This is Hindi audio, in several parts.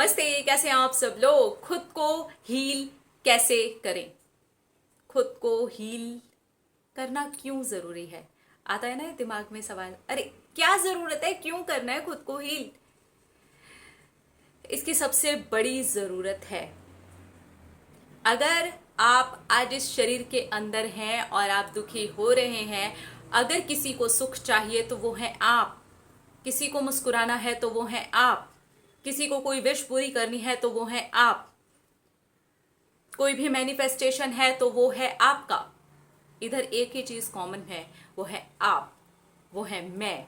नमस्ते, कैसे हैं आप सब लोग। खुद को हील कैसे करें, खुद को हील करना क्यों जरूरी है। आता है ना दिमाग में सवाल, अरे क्या जरूरत है, क्यों करना है खुद को हील। इसकी सबसे बड़ी जरूरत है, अगर आप आज इस शरीर के अंदर हैं और आप दुखी हो रहे हैं, अगर किसी को सुख चाहिए तो वो है आप, किसी को मुस्कुराना है तो वो है आप, किसी को कोई विश पूरी करनी है तो वो है आप, कोई भी मैनिफेस्टेशन है तो वो है आपका। इधर एक ही चीज कॉमन है, वो है आप, वो है मैं।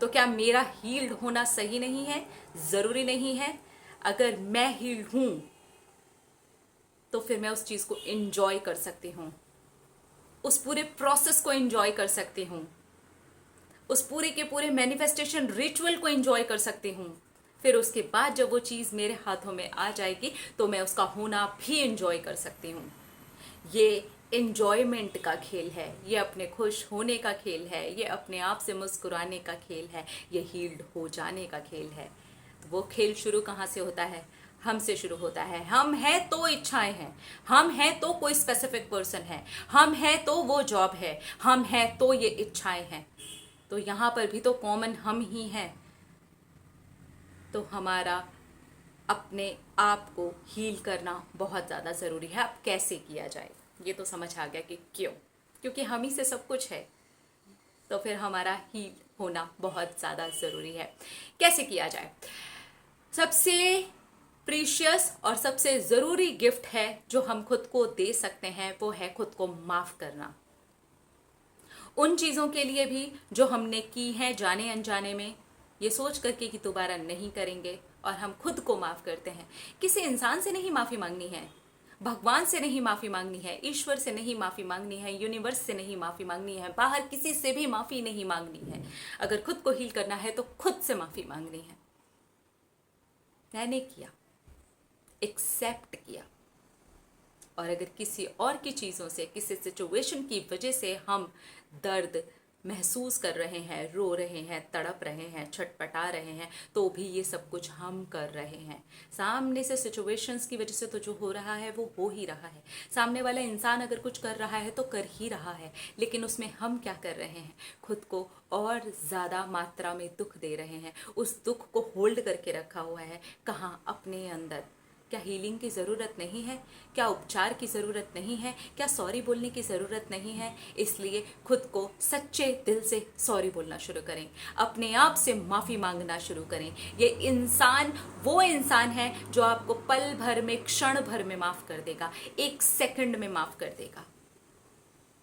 तो क्या मेरा हील्ड होना सही नहीं है, जरूरी नहीं है? अगर मैं हील्ड हूं तो फिर मैं उस चीज को एंजॉय कर सकती हूं, उस पूरे प्रोसेस को एंजॉय कर सकती हूं, उस पूरे के पूरे मैनिफेस्टेशन रिचुअल को एंजॉय कर सकती हूं। फिर उसके बाद जब वो चीज मेरे हाथों में आ जाएगी तो मैं उसका होना भी एंजॉय कर सकती हूं। ये एंजॉयमेंट का खेल है, ये अपने खुश होने का खेल है, ये अपने आप से मुस्कुराने का खेल है, ये हील्ड हो जाने का खेल है। तो वो खेल शुरू कहाँ से होता है? हमसे शुरू होता है। हम हैं तो इच्छाएं हैं, हम हैं तो कोई स्पेसिफिक पर्सन है, हम हैं तो वो जॉब है, हम हैं तो ये इच्छाएं हैं। तो यहाँ पर भी तो कॉमन हम ही हैं। तो हमारा अपने आप को हील करना बहुत ज़्यादा ज़रूरी है। अब कैसे किया जाए, ये तो समझ आ गया कि क्यों, क्योंकि हम ही से सब कुछ है। तो फिर हमारा हील होना बहुत ज़्यादा ज़रूरी है। कैसे किया जाए? सबसे प्रीशियस और सबसे ज़रूरी गिफ्ट है जो हम खुद को दे सकते हैं, वो है खुद को माफ़ करना। उन चीज़ों के लिए भी जो हमने की हैं जाने अनजाने में, ये सोच करके कि दोबारा नहीं करेंगे, और हम खुद को माफ़ करते हैं। किसी इंसान से नहीं माफ़ी मांगनी है, भगवान से नहीं माफ़ी मांगनी है, ईश्वर से नहीं माफ़ी मांगनी है, यूनिवर्स से नहीं माफ़ी मांगनी है, बाहर किसी से भी माफ़ी नहीं मांगनी है। अगर खुद को हील करना है तो खुद से माफ़ी मांगनी है। मैंने किया, एक्सेप्ट किया। और अगर किसी और की चीज़ों से, किसी सिचुएशन की वजह से हम दर्द महसूस कर रहे हैं, रो रहे हैं, तड़प रहे हैं, छटपटा रहे हैं, तो भी ये सब कुछ हम कर रहे हैं। सामने से सिचुएशंस की वजह से तो जो हो रहा है वो हो ही रहा है। सामने वाला इंसान अगर कुछ कर रहा है तो कर ही रहा है, लेकिन उसमें हम क्या कर रहे हैं? खुद को और ज़्यादा मात्रा में दुख दे रहे हैं। उस दुख को होल्ड करके रखा हुआ है कहाँ? अपने अंदर। क्या हीलिंग की ज़रूरत नहीं है? क्या उपचार की ज़रूरत नहीं है? क्या सॉरी बोलने की ज़रूरत नहीं है? इसलिए खुद को सच्चे दिल से सॉरी बोलना शुरू करें, अपने आप से माफ़ी मांगना शुरू करें। ये इंसान वो इंसान है जो आपको पल भर में, क्षण भर में माफ़ कर देगा, 1 सेकंड में माफ़ कर देगा।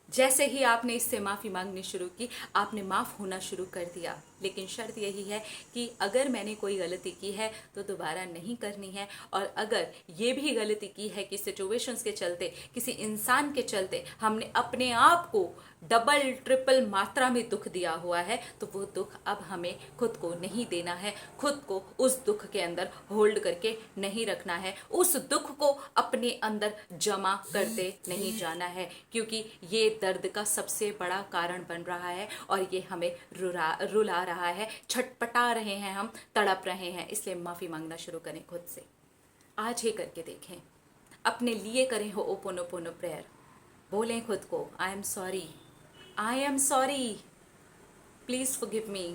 जैसे ही आपने इससे माफ़ी मांगनी शुरू की, आपने माफ़ होना शुरू कर दिया। लेकिन शर्त यही है कि अगर मैंने कोई गलती की है तो दोबारा नहीं करनी है। और अगर ये भी गलती की है कि सिचुएशंस के चलते, किसी इंसान के चलते हमने अपने आप को डबल ट्रिपल मात्रा में दुख दिया हुआ है, तो वो दुख अब हमें खुद को नहीं देना है। खुद को उस दुख के अंदर होल्ड करके नहीं रखना है, उस दुख को अपने अंदर जमा करते नहीं जाना है, क्योंकि ये दर्द का सबसे बड़ा कारण बन रहा है और ये हमें रुला रहा है, छटपटा रहे हैं, हम तड़प रहे हैं। इसलिए माफ़ी मांगना शुरू करें खुद से। आज ही करके देखें, अपने लिए करें हो ओपोनोपोनो प्रेयर। बोलें खुद को, I am sorry, I am sorry, please forgive me.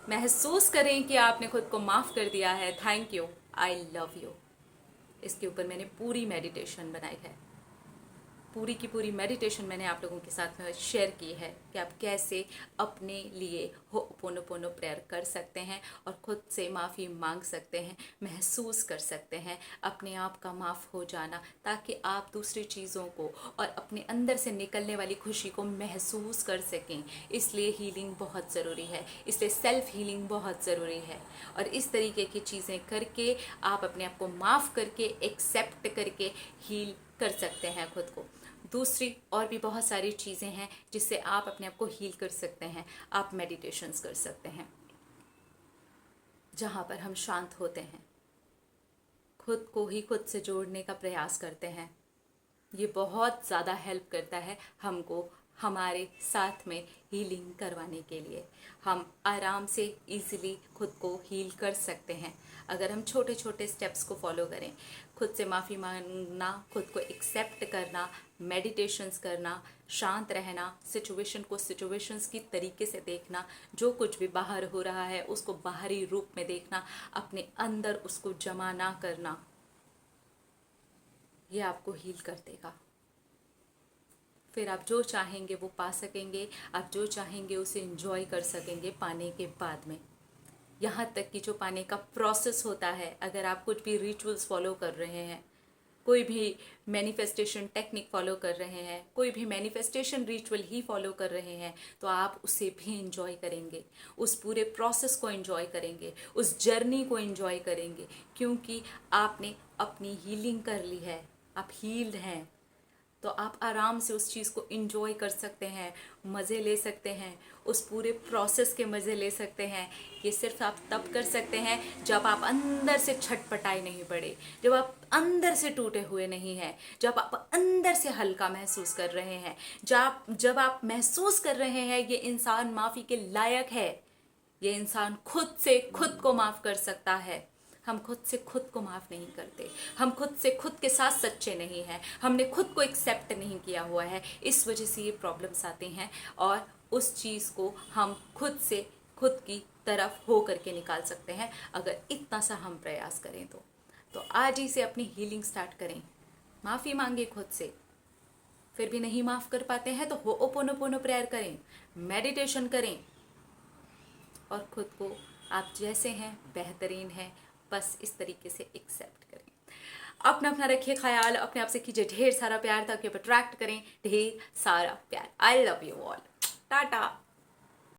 महसूस करें कि आपने खुद को माफ़ कर दिया है। Thank you, I love you. इसके ऊपर मैंने पूरी मेडिटेशन बनाई है, पूरी की पूरी मेडिटेशन मैंने आप लोगों के साथ में शेयर की है कि आप कैसे अपने लिए होपोनोपोनो प्रेयर कर सकते हैं और खुद से माफ़ी मांग सकते हैं, महसूस कर सकते हैं अपने आप का माफ़ हो जाना, ताकि आप दूसरी चीज़ों को और अपने अंदर से निकलने वाली खुशी को महसूस कर सकें। इसलिए हीलिंग बहुत ज़रूरी है, इसलिए सेल्फ हीलिंग बहुत ज़रूरी है। और इस तरीके की चीज़ें करके आप अपने आप को माफ़ करके, एक्सेप्ट करके हील कर सकते हैं खुद को। दूसरी और भी बहुत सारी चीज़ें हैं जिससे आप अपने आप को हील कर सकते हैं। आप मेडिटेशंस कर सकते हैं जहाँ पर हम शांत होते हैं, खुद को ही खुद से जोड़ने का प्रयास करते हैं। ये बहुत ज़्यादा हेल्प करता है हमको हमारे साथ में हीलिंग करवाने के लिए। हम आराम से इजीली खुद को हील कर सकते हैं अगर हम छोटे छोटे स्टेप्स को फॉलो करें। खुद से माफ़ी मांगना, खुद को एक्सेप्ट करना, मेडिटेशंस करना, शांत रहना, सिचुएशन को सिचुएशंस की तरीके से देखना, जो कुछ भी बाहर हो रहा है उसको बाहरी रूप में देखना, अपने अंदर उसको जमा ना करना, ये आपको हील कर देगा। फिर आप जो चाहेंगे वो पा सकेंगे, आप जो चाहेंगे उसे एंजॉय कर सकेंगे पाने के बाद में। यहाँ तक कि जो पाने का प्रोसेस होता है, अगर आप कुछ भी रिचुअल्स फॉलो कर रहे हैं, कोई भी मैनिफेस्टेशन टेक्निक फॉलो कर रहे हैं, कोई भी मैनिफेस्टेशन रिचुअल ही फॉलो कर रहे हैं, तो आप उसे भी एंजॉय करेंगे, उस पूरे प्रोसेस को एंजॉय करेंगे, उस जर्नी को एंजॉय करेंगे, क्योंकि आपने अपनी हीलिंग कर ली है, आप हील्ड हैं। तो आप आराम से उस चीज़ को इंजॉय कर सकते हैं, मज़े ले सकते हैं, उस पूरे प्रोसेस के मज़े ले सकते हैं। ये सिर्फ आप तब कर सकते हैं जब आप अंदर से छटपटाए नहीं पड़े, जब आप अंदर से टूटे हुए नहीं हैं, जब आप अंदर से हल्का महसूस कर रहे हैं, जब आप महसूस कर रहे हैं ये इंसान माफ़ी के लायक है, ये इंसान खुद से खुद को माफ़ कर सकता है। हम खुद से खुद को माफ़ नहीं करते, हम खुद से खुद के साथ सच्चे नहीं हैं, हमने खुद को एक्सेप्ट नहीं किया हुआ है, इस वजह से ये प्रॉब्लम्स आती हैं। और उस चीज़ को हम खुद से खुद की तरफ हो करके निकाल सकते हैं अगर इतना सा हम प्रयास करें तो आज ही से अपनी हीलिंग स्टार्ट करें। माफ़ी मांगे खुद से, फिर भी नहीं माफ़ कर पाते हैं तो होओपोनोपोनो प्रेयर करें, मेडिटेशन करें, और खुद को आप जैसे हैं बेहतरीन हैं, बस इस तरीके से एक्सेप्ट करें। अपना अपना रखिए ख्याल, अपने आप से कीजिए ढेर सारा प्यार ताकि आप अट्रैक्ट करें ढेर सारा प्यार। I love you all, Tata.